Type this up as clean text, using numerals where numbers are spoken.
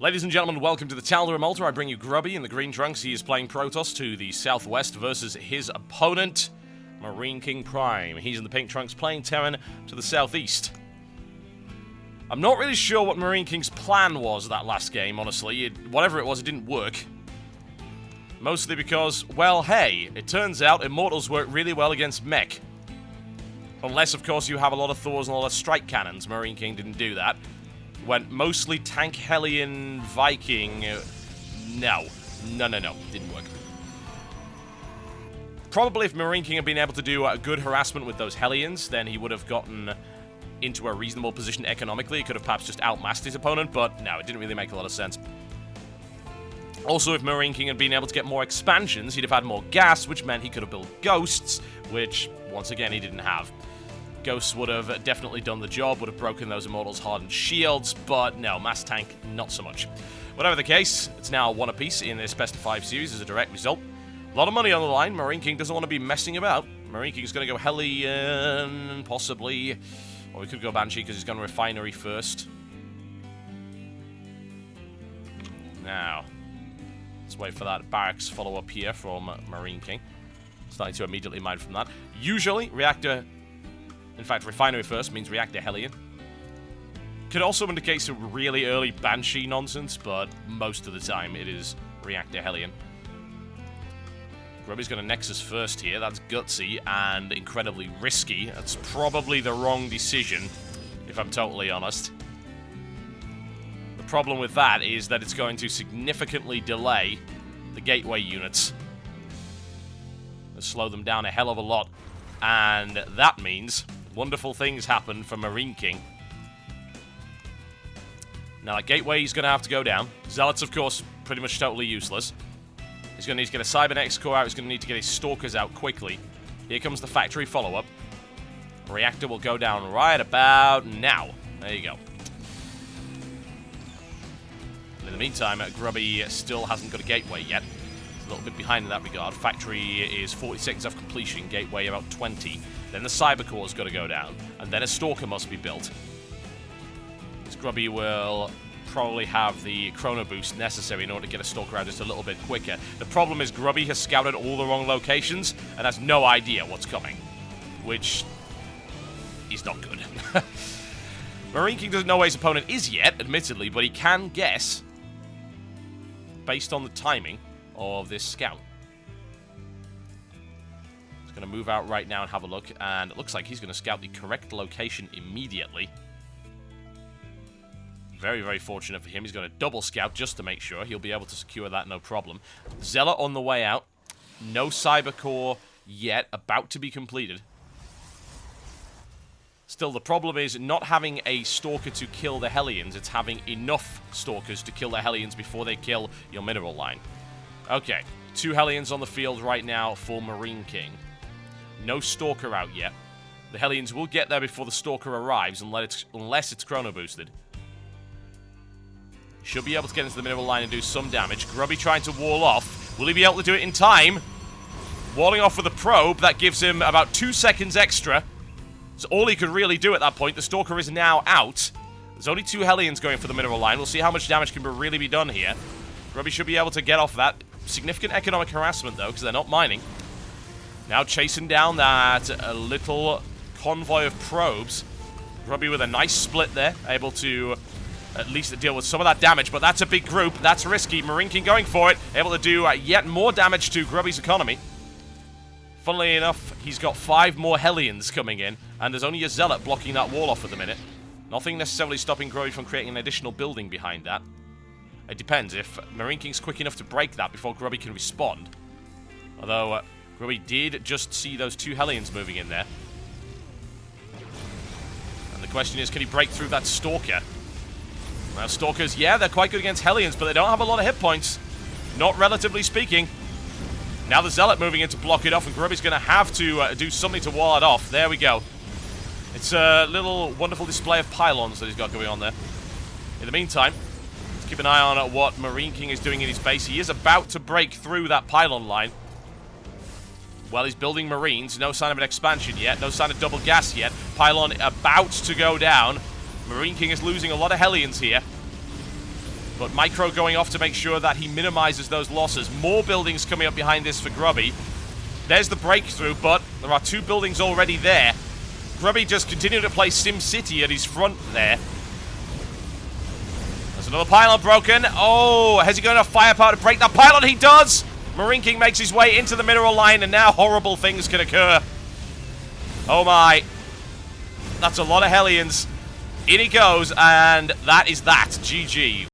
Ladies and gentlemen, welcome to the Talda Malta. I bring you Grubby in the green trunks. He is playing Protoss to the southwest versus his opponent, MarineKing.Prime. He's in the pink trunks playing Terran to the southeast. I'm not really sure what MarineKing's plan was that last game, honestly. Whatever it was, it didn't work. Mostly because, well, hey, it turns out Immortals work really well against mech. Unless, of course, you have a lot of Thors and a lot of strike cannons. MarineKing didn't do that. Went mostly tank, Hellion, Viking. No. Didn't work. Probably if MarineKing had been able to do a good harassment with those Hellions, then he would have gotten into a reasonable position economically. He could have perhaps just outmassed his opponent, but no, it didn't really make a lot of sense. Also, if MarineKing had been able to get more expansions, he'd have had more gas, which meant he could have built ghosts, which, once again, he didn't have. Ghosts would have definitely done the job, would have broken those Immortals' hardened shields, but no, mass tank, not so much. Whatever the case, it's now one apiece in this best of 5 series as a direct result. A lot of money on the line. MarineKing doesn't want to be messing about. MarineKing's going to go Hellion, possibly. Or we could go Banshee because he's going Refinery first. Now, let's wait for that barracks follow-up here from MarineKing. Starting to immediately mine from that. Usually, Reactor... In fact, Refinery first means Reactor Hellion. Could also indicate some really early Banshee nonsense, but most of the time it is Reactor Hellion. Grubby's going to Nexus first here. That's gutsy and incredibly risky. That's probably the wrong decision, if I'm totally honest. The problem with that is that it's going to significantly delay the gateway units. It'll slow them down a hell of a lot. And that means wonderful things happen for MarineKing. Now, that gateway is going to have to go down. Zealots, of course, pretty much totally useless. He's going to need to get a Cybernetics core out. He's going to need to get his Stalkers out quickly. Here comes the factory follow-up. Reactor will go down right about now. There you go. And in the meantime, Grubby still hasn't got a gateway yet. He's a little bit behind in that regard. Factory is 40 seconds off completion. Gateway about 20. Then the Cyber Core's got to go down. And then a Stalker must be built. This Grubby will probably have the Chrono Boost necessary in order to get a Stalker out just a little bit quicker. The problem is Grubby has scouted all the wrong locations and has no idea what's coming. Which is not good. MarineKing doesn't know where his opponent is yet, admittedly, but he can guess based on the timing of this scout. He's going to move out right now and have a look, and it looks like he's going to scout the correct location immediately. Very, very fortunate for him. He's going to double scout just to make sure. He'll be able to secure that, no problem. Zealot on the way out. No Cyber Core yet, about to be completed. Still, the problem is not having a Stalker to kill the Hellions. It's having enough Stalkers to kill the Hellions before they kill your mineral line. Okay, 2 Hellions on the field right now for MarineKing. No Stalker out yet. The Hellions will get there before the Stalker arrives, unless it's Chrono Boosted. Should be able to get into the mineral line and do some damage. Grubby trying to wall off. Will he be able to do it in time? Walling off with a probe. That gives him about 2 seconds extra. It's all he could really do at that point. The Stalker is now out. There's only 2 Hellions going for the mineral line. We'll see how much damage can really be done here. Grubby should be able to get off that. Significant economic harassment, though, because they're not mining. Now chasing down that little convoy of probes. Grubby with a nice split there. Able to at least deal with some of that damage, but that's a big group. That's risky. MarineKing going for it. Able to do yet more damage to Grubby's economy. Funnily enough, he's got 5 more Hellions coming in, and there's only a Zealot blocking that wall off at the minute. Nothing necessarily stopping Grubby from creating an additional building behind that. It depends. If MarineKing's quick enough to break that before Grubby can respond. Although, Grubby did just see those 2 Hellions moving in there. And the question is, can he break through that Stalker? Now, Stalkers, yeah, they're quite good against Hellions, but they don't have a lot of hit points. Not relatively speaking. Now the Zealot moving in to block it off, and Grubby's going to have to do something to wall it off. There we go. It's a little wonderful display of pylons that he's got going on there. In the meantime, let's keep an eye on what MarineKing is doing in his base. He is about to break through that pylon line. Well, he's building Marines. No sign of an expansion yet. No sign of double gas yet. Pylon about to go down. MarineKing is losing a lot of Hellions here. But Micro going off to make sure that he minimizes those losses. More buildings coming up behind this for Grubby. There's the breakthrough, but there are 2 buildings already there. Grubby just continuing to play SimCity at his front there. There's another pylon broken. Oh, has he got enough firepower to break that pylon? He does! Marine King makes his way into the mineral line, and now horrible things can occur. Oh my. That's a lot of Hellions. In he goes, and that is that. GG.